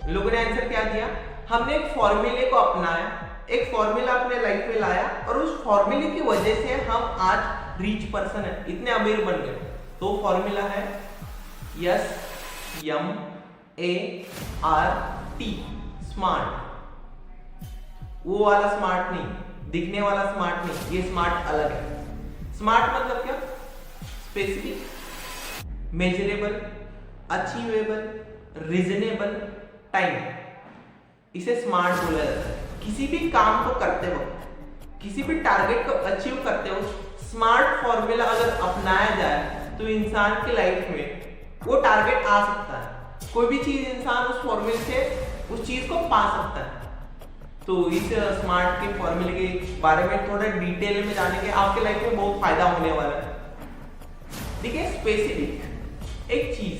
लोगों ने आंसर क्या दिया, हमने एक फॉर्मूले को अपनाया, एक फॉर्मूला अपने लाइफ में लाया और उस फॉर्मूले की वजह से हम आज रिच पर्सन है, इतने अमीर बन गए। तो फॉर्मूला है SMART, स्मार्ट। वो वाला स्मार्ट नहीं, दिखने वाला स्मार्ट नहीं, ये स्मार्ट अलग है। स्मार्ट मतलब क्या, specific, measurable, achievable, reasonable, time, इसे स्मार्ट बोला जाता है। किसी भी काम को करते वक्त, किसी भी टारगेट को अचीव करते वक्त स्मार्ट फॉर्मूला अगर अपनाया जाए तो इंसान की लाइफ में वो टारगेट आ सकता है। कोई भी चीज इंसान उस फॉर्मूले से उस चीज को पा सकता है। तो इस स्मार्ट के फॉर्मूले के बारे में थोड़ा डिटेल में जानेंगे, आपके लाइफ में बहुत फायदा होने वाला है। देखिए, स्पेसिफिक एक चीज,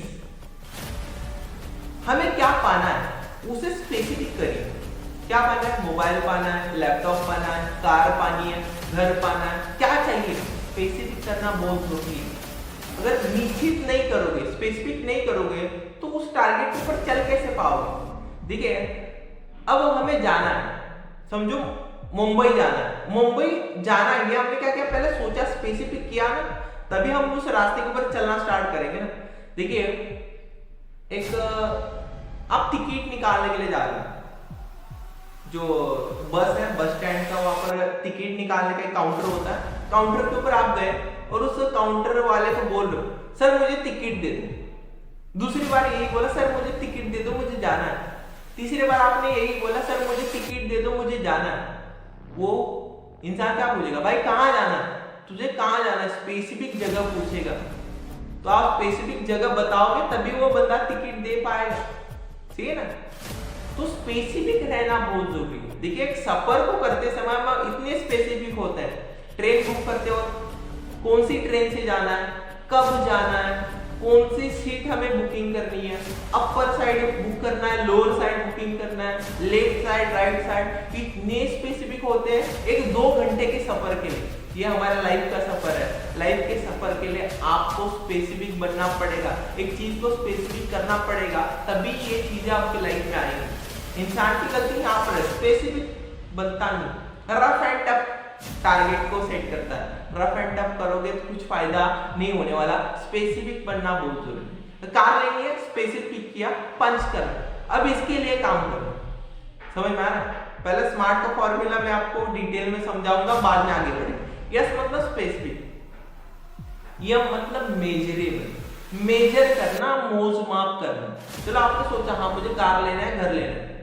हमें क्या पाना है उसे स्पेसिफिक करिए। क्या पाना है, मोबाइल पाना है, लैपटॉप पाना है, कार पानी है, घर पाना है, क्या चाहिए, स्पेसिफिक करना बहुत जरूरी है। अगर निश्चित नहीं करोगे, स्पेसिफिक नहीं करोगे तो उस टारगेट के ऊपर चल कैसे पाओगे। देखिए, अब हमें जाना है, समझो मुंबई जाना है, मुंबई जाना है, ये हमने क्या किया, पहले सोचा, स्पेसिफिक किया ना, तभी हम उस रास्ते के ऊपर चलना स्टार्ट करेंगे ना। देखिए, एक आप टिकट निकालने के लिए जा रहे हैं, जो बस है, बस स्टैंड का वहां पर टिकट निकालने का एक काउंटर होता है, काउंटर के ऊपर आप गए और उस काउंटर वाले को बोल रहे हो, सर मुझे टिकट दे दो। दूसरी बार यही बोला, सर मुझे टिकट दे दो, मुझे जाना है। तीसरी बार आपने यही बोला, सर मुझे टिकट दे दो, मुझे जाना है। वो इंसान क्या पूछेगा, भाई कहाँ जाना है, तुझे कहाँ जाना है, स्पेसिफिक जगह पूछेगा। तो आप स्पेसिफिक जगह बताओगे तभी वो बंदा टिकट दे पाएगा, ठीक है ना। तो स्पेसिफिक रहना बहुत जरूरी है। देखिए, एक सफर को करते समय हम इतने स्पेसिफिक होते हैं, ट्रेन बुक करते हो, कौन सी ट्रेन से जाना है, कब जाना है, कौन सी सीट हमें बुकिंग करनी है, अपर साइड बुक करना है, लोअर साइड बुकिंग करना है, लेफ्ट साइड, राइट साइड, इतने स्पेसिफिक होते हैं। एक 2 घंटे के सफर के लिए, ये हमारा लाइफ का सफर है, लाइफ के सफर के लिए आपको स्पेसिफिक बनना पड़ेगा, एक चीज को स्पेसिफिक करना पड़ेगा, तभी ये चीजें आपकी लाइफ में आएंगी। इंसान की गलती यहाँ पर है, स्पेसिफिक बनता नहीं, रफ एंड टफ टारगेट को सेट करता है। रफ एंड टफ करोगे तो कुछ फायदा नहीं होने वाला, स्पेसिफिक बनना बहुत जरूरी है। कार लेनी है, स्पेसिफिक किया, पंच करना, अब इसके लिए काम करो। समझ में आ रहा है। पहले स्मार्ट का फॉर्मूला मैं आपको डिटेल में समझाऊंगा, बाद में आगे बढ़े। यस मतलब स्पेसिफिक, यह मतलब मेजरेबल, मेजर करना, मोज माप करना। चलो आपने सोचा, हाँ मुझे कार लेना है, घर लेना है,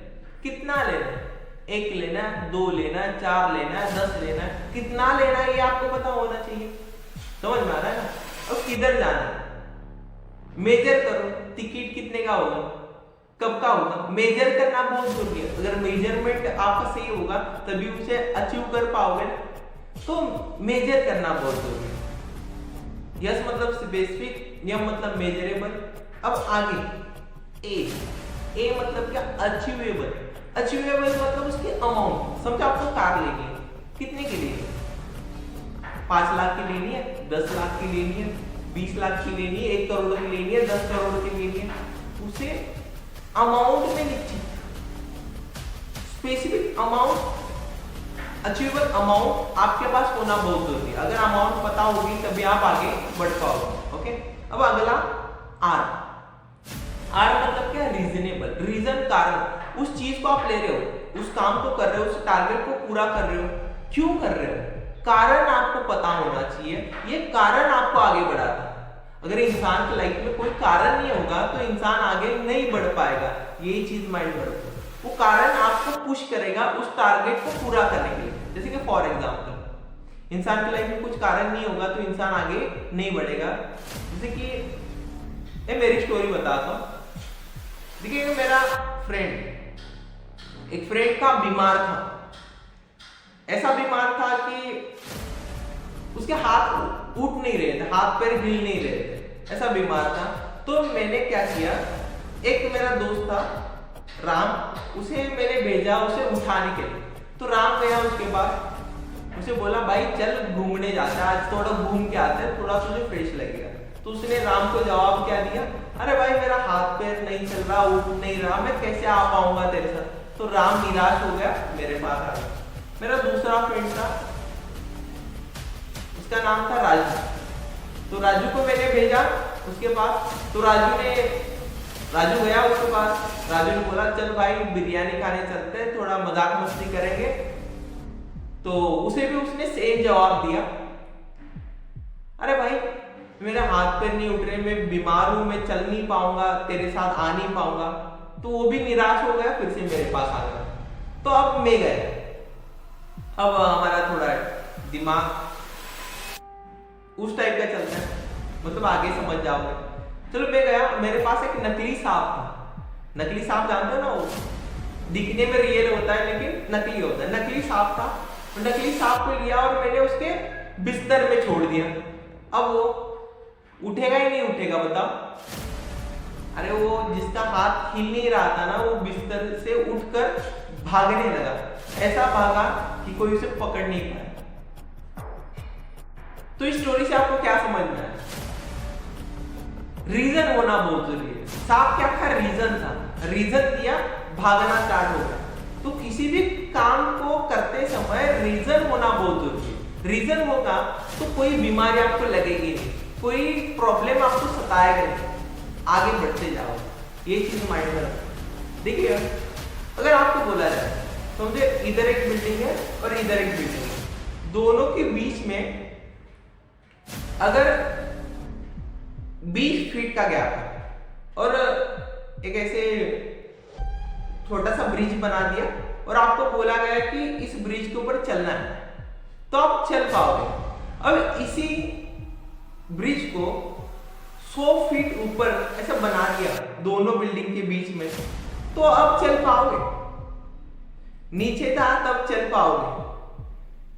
कितना लेना है, 1 लेना है, 2 लेना है, 4 लेना है, 10 लेना है, कितना लेना है ये आपको पता होना चाहिए। समझ में आ रहा है ना। अब किधर जाना है, मेजर करो, टिकट कितने का होगा, कब का होगा, मेजर करना बहुत जरूरी है। अगर मेजरमेंट आपका सही होगा तभी उसे अचीव कर पाओगे, तो मेजर करना बहुत जरूरी है। यस मतलब स्पेसिफिक, यम मतलब मेजरेबल। अब आगे ए मतलब क्या, अचीवेबल। अचीवेबल मतलब उसकी अमाउंट, समझो आपको कार लेनी है, कितने की लेनी है, 5 लाख की लेनी है, 10 लाख की लेनी है, 20 लाख की लेनी है, 1 करोड़ की लेनी है, 10 करोड़ की लेनी है, उसे अमाउंट में लिखिए, स्पेसिफिक अमाउंट, अचीवेबल अमाउंट आपके पास होना बहुत जरूरी है। अगर अमाउंट पता होगी तभी आप आगे बढ़ पाओगे। ओके, अब अगला आर मतलब क्या, रीजनेबल, रीजन, कारण। उस चीज को आप ले रहे हो, उस काम को कर रहे हो, उस टारगेट को पूरा कर रहे हो, क्यों कर रहे हो, कारण आपको पता होना चाहिए, ये कारण आपको आगे बढ़ाता है। अगर इंसान की लाइफ में कोई कारण नहीं होगा तो इंसान आगे नहीं बढ़ पाएगा, यही चीज माइंड में रखो। वो कारण आपको पुश करेगा उस टारगेट को पूरा करने के लिए। जैसे कि फॉर एग्जांपल, इंसान की लाइफ में कुछ कारण नहीं होगा तो इंसान आगे नहीं बढ़ेगा। जैसे कि मैं मेरी स्टोरी बताता हूँ। देखिए, मेरा एक फ्रेंड था, बीमार था, ऐसा बीमार था कि उसके हाथ उठ नहीं रहे थे, हाथ पैर हिल नहीं रहे थे, ऐसा बीमार था। तो मैंने क्या किया, एक मेरा दोस्त था राम, उसे मैंने भेजा उसे उठाने के लिए। तो राम गया उसके पास, उसे बोला भाई चल घूमने जाते हैं, आज थोड़ा घूम के आते हैं, थोड़ा तुझे फ्रेश लगेगा। तो उसने राम को जवाब क्या दिया, अरे भाई मेरा हाथ पैर नहीं चल रहा, उठ नहीं रहा, मैं कैसे आ पाऊंगा तेरे साथ। तो राम निराश हो गया, मेरे पास आ गया। मेरा दूसरा फ्रेंड था, उसका नाम था राजू। तो राजू को मैंने भेजा उसके पास। तो राजू गया उसके पास। राजू ने बोला चल भाई बिरयानी खाने चलते हैं, थोड़ा मजाक मस्ती करेंगे। तो उसे भी उसने सेम जवाब दिया, अरे भाई मेरे हाथ पैर नहीं उठ रहे, मैं बीमार हूं, मैं चल नहीं पाऊंगा, तेरे साथ आ नहीं पाऊंगा। तो वो भी निराश हो गया, फिर से मेरे पास आ गया। तो अब मैं गया। अब हमारा थोड़ा दिमाग उस टाइप का चलता है, मतलब आगे समझ जाओगे। चलो मैं गया, मेरे पास एक नकली सांप था। नकली सांप जानते हो ना, वो दिखने में रियल होता है लेकिन नकली होता है। नकली सांप था, नकली सांप को लिया और मैंने उसके बिस्तर में छोड़ दिया। अब वो उठेगा ही नहीं उठेगा, बताओ। अरे वो जिसका हाथ हिल नहीं रहा था ना, वो बिस्तर से उठकर भागने लगा। ऐसा भागा कि कोई उसे पकड़ नहीं पाया। तो इस स्टोरी से आपको क्या समझ में आया? रीजन होना बहुत जरूरी है। सांप क्या था? रीजन था, रीजन दिया, भागना स्टार्ट हो गया। तो किसी भी काम को करते समय रीजन होना बहुत जरूरी है। रीजन होगा तो कोई बीमारी आपको लगेगी नहीं, कोई प्रॉब्लम आपको सताएगा नहीं, आगे बढ़ते जाओ। ये चीज माइंड में रखो। देखिए अगर आपको बोला जाए, समझे इधर एक बिल्डिंग है और इधर एक बिल्डिंग है, दोनों के बीच में अगर 20 फीट का गैप है और एक ऐसे छोटा सा ब्रिज बना दिया और आपको बोला गया कि इस ब्रिज के ऊपर चलना है, तो आप चल पाओगे। अब इसी ब्रिज को 100 फीट ऊपर ऐसा बना दिया दोनों बिल्डिंग के बीच में, तो अब चल पाओगे। नीचे था तब चल पाओगे,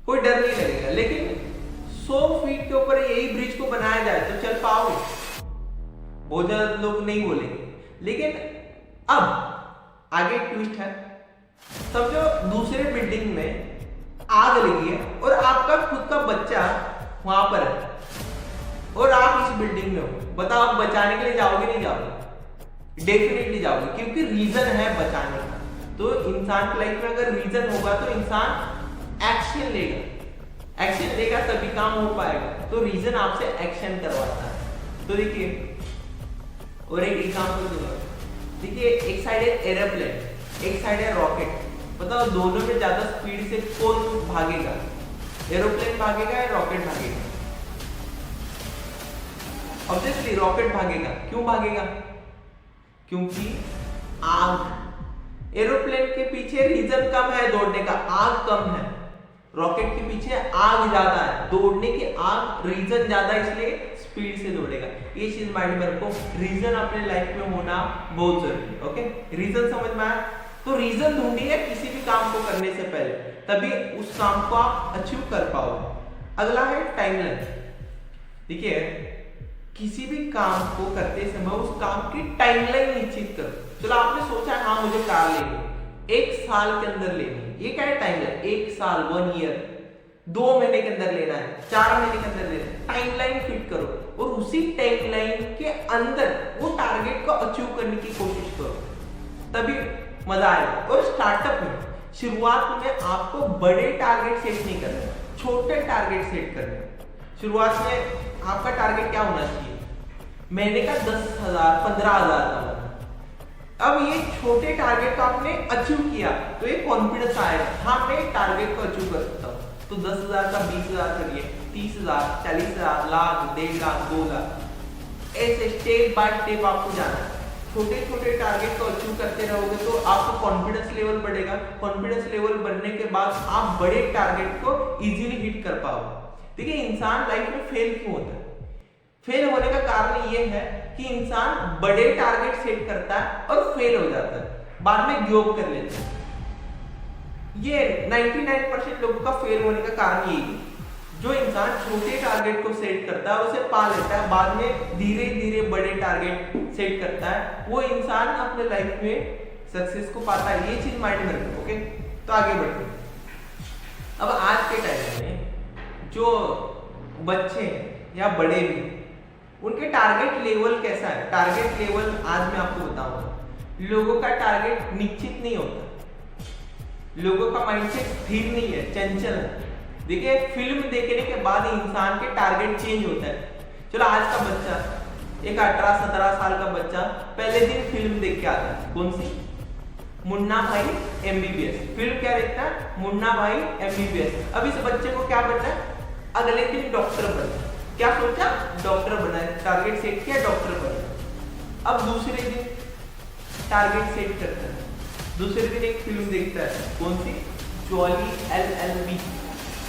कोई डर नहीं लगेगा। लेकिन 100 फीट के ऊपर यही ब्रिज को बनाया जाए तो चल पाओगे? बहुत ज्यादा लोग नहीं बोलेंगे। लेकिन अब आगे ट्विस्ट है। समझो दूसरे बिल्डिंग में आग लगी है और आपका खुद का बच्चा वहां पर है और आप इस बिल्डिंग में हो। बताओ आप बचाने के लिए जाओगे नहीं जाओगे? डेफिनेटली जाओगे, क्योंकि रीजन है बचाने का। तो इंसान की लाइफ में अगर रीजन होगा तो इंसान एक्शन लेगा, एक्शन लेगा तभी काम हो पाएगा। तो रीजन आपसे एक्शन करवाता है। तो देखिए और एक एग्जांपल दूंगा। देखिए एक साइड है एरोप्लेन, एक साइड है रॉकेट। बताओ दोनों में ज्यादा स्पीड से कौन भागेगा? एरोप्लेन भागेगा या रॉकेट भागेगा? ऑब्वियसली रॉकेट भागेगा। क्यों भागेगा? क्योंकि आग। एरोप्लेन के पीछे रीजन कम है दौड़ने का, आग कम है। रॉकेट के पीछे आग ज्यादा है, दौड़ने की आग, रीजन ज्यादा, इसलिए स्पीड से दौड़ेगा। ये चीज माइंड में रखो। रीजन अपने लाइफ में होना बहुत जरूरी है। ओके, रीजन समझ में आया? तो रीजन ढूंढिए किसी भी काम को करने से पहले, तभी उस काम को आप अचीव कर पाओगे। अगला है टाइमलाइन। देखिए किसी भी काम को करते समय उस काम की टाइमलाइन निश्चित करो। चलो आपने सोचा हाँ मुझे कार लेनी, 1 साल के अंदर लेनी, ये क्या है टाइमलाइन? 1 साल, 1 ईयर, 2 महीने के अंदर लेना है, 4 महीने के अंदर लेना है। टाइमलाइन फिट करो और उसी टाइमलाइन के अंदर वो टारगेट को अचीव करने की कोशिश करो, तभी मजा आएगा। और स्टार्टअप में शुरुआत में आपको बड़े टारगेट सेट नहीं करने, छोटे टारगेट सेट करने। शुरुआत में आपका टारगेट क्या होना चाहिए? महीने का 10,000, 15,000 का। अब ये छोटे टारगेट को आपने अचीव किया तो ये कॉन्फिडेंस आएगा, हाँ मैं टारगेट को अचीव कर सकता हूँ। तो 10,000 का 20,000 करिए, 30,000, 40,000, लाख, 1.5 लाख, 2 लाख, ऐसे स्टेप बाय स्टेप आपको जाना है। छोटे छोटे टारगेट को अचीव करते रहोगे तो आपको कॉन्फिडेंस लेवल बढ़ेगा। कॉन्फिडेंस लेवल बढ़ने के बाद आप बड़े टारगेट को इजीली हिट कर पाओगे। देखिए इंसान लाइफ में फेल क्यों होता है? फेल होने का कारण ये है कि इंसान बड़े टारगेट सेट करता है और फेल हो जाता है, बाद में गिव अप कर लेता है। ये 99% लोगों का फेल होने का कारण यही है। जो इंसान छोटे टारगेट को सेट करता है उसे पा लेता है, बाद में धीरे धीरे बड़े टारगेट सेट करता है, वो इंसान अपने लाइफ में सक्सेस को पाता है। ये चीज माइंड में रखो। ओके, तो आगे बढ़ते हैं। अब आज के टाइम में जो बच्चे या बड़े भी, उनके टारगेट लेवल कैसा है। टारगेट लेवल आज मैं आपको बताऊंगा। लोगों का टारगेट निश्चित नहीं होता, लोगों का माइंडसेट स्थिर नहीं है, चंचल है। देखिए फिल्म देखने के बाद इंसान के टारगेट चेंज होता है। चलो आज का बच्चा, एक 18-17 साल का बच्चा पहले दिन फिल्म देख के आता है, कौन सी? मुन्ना भाई एमबीबीएस। फिल्म क्या देखता है? मुन्ना भाई एमबीबीएस। अब इस बच्चे को क्या बनना है? अगले दिन डॉक्टर बनना है। क्या सोचा? डॉक्टर बनना है, टारगेट सेट किया, डॉक्टर बनना। अब दूसरे दिन टारगेट सेट करता है, दूसरे दिन एक फिल्म देखता है, कौन सी? Jolly LLB.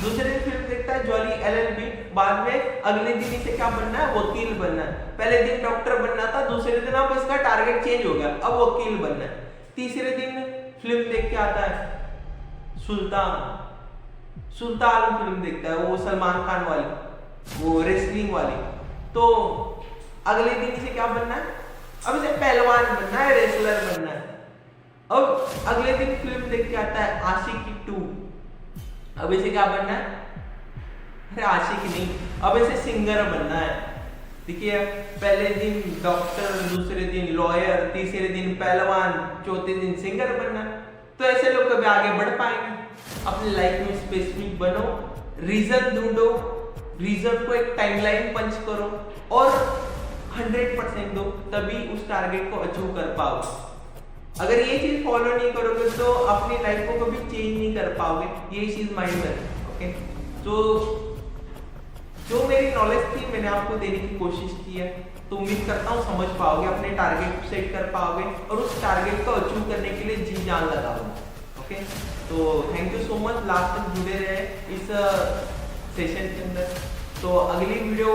दूसरे दिन फिल्म देखता है जॉली एलएलबी। बाद में अगले दिन इसे क्या बनना है? वकील बनना है। पहले दिन डॉक्टर बनना था, दूसरे दिन अब इसका टारगेट चेंज हो गया, अब वकील बनना है। तीसरे दिन फिल्म देख के आता है सुल्तान। सुल्तान फिल्म देखता है, वो सलमान खान वाली, वो रेसलिंग वाली। तो अगले दिन इसे क्या बनना है? अब इसे पहलवान बनना है, रेसलर बनना है। अब अगले दिन फिल्म देख के आता है आशिकी 2। अब इसे क्या बनना है? अरे आशिकी नहीं, अब इसे सिंगर बनना है। देखिए पहले दिन डॉक्टर, दूसरे दिन लॉयर, तीसरे दिन पहलवान, चौथे दिन सिंगर बनना। तो ऐसे लोग कभी आगे बढ़ पाएंगे? अपनी लाइफ में स्पेसिफिक बनो, रीजन ढूंढो, रीजन को एक टाइमलाइन पंच करो और 100% दो, तभी उस टारगेट को अचीव कर पाओगे। अगर ये चीज फॉलो नहीं करोगे तो अपनी लाइफ को कभी चेंज नहीं कर पाओगे, ये चीज माइंड में रखो। ओके, तो जो मेरी नॉलेज थी मैंने आपको देने की कोशिश की है, तो उम्मीद करता हूँ समझ पाओगे, अपने टारगेट सेट कर पाओगे और उस टारगेट को अचीव करने के लिए जी जान लगाओगे। ओके, तो thank you so much, last तक जुड़े रहे इस सेशन के अंदर। तो अगली वीडियो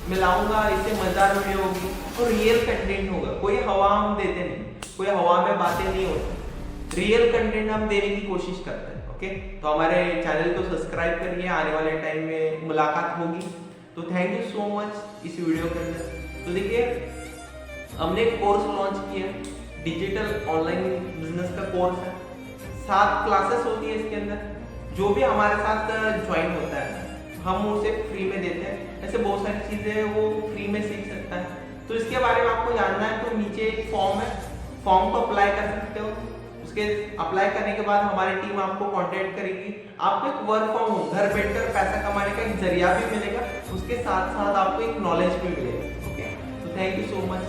मैं लाऊंगा, इससे मजेदार वीडियो होगी और रियल कंटेंट होगा। कोई हवा हम देते नहीं, कोई हवा में बातें नहीं होती, रियल कंटेंट हम देने की कोशिश करते हैं। ओके, तो हमारे चैनल को सब्सक्राइब करिए, आने वाले टाइम में मुलाकात होगी। तो थैंक यू सो मच इस वीडियो के अंदर। तो देखिए हमने एक कोर्स लॉन्च किया, डिजिटल ऑनलाइन बिजनेस का कोर्स है। 7 क्लासेस होती है इसके अंदर। जो भी हमारे साथ ज्वाइन होता है हम उसे फ्री में देते हैं। ऐसे बहुत सारी चीजें वो फ्री में सीख सकता है। तो इसके बारे में आपको जानना है तो नीचे एक फॉर्म है, फॉर्म को अप्लाई कर सकते हो। उसके अप्लाई करने के बाद हमारी टीम आपको कांटेक्ट करेगी। आपको एक वर्क फ्रॉम होम, घर बैठकर पैसा कमाने का एक जरिया भी मिलेगा, उसके साथ साथ आपको एक नॉलेज भी मिलेगा। ओके, तो थैंक यू सो मच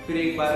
फिर एक बार।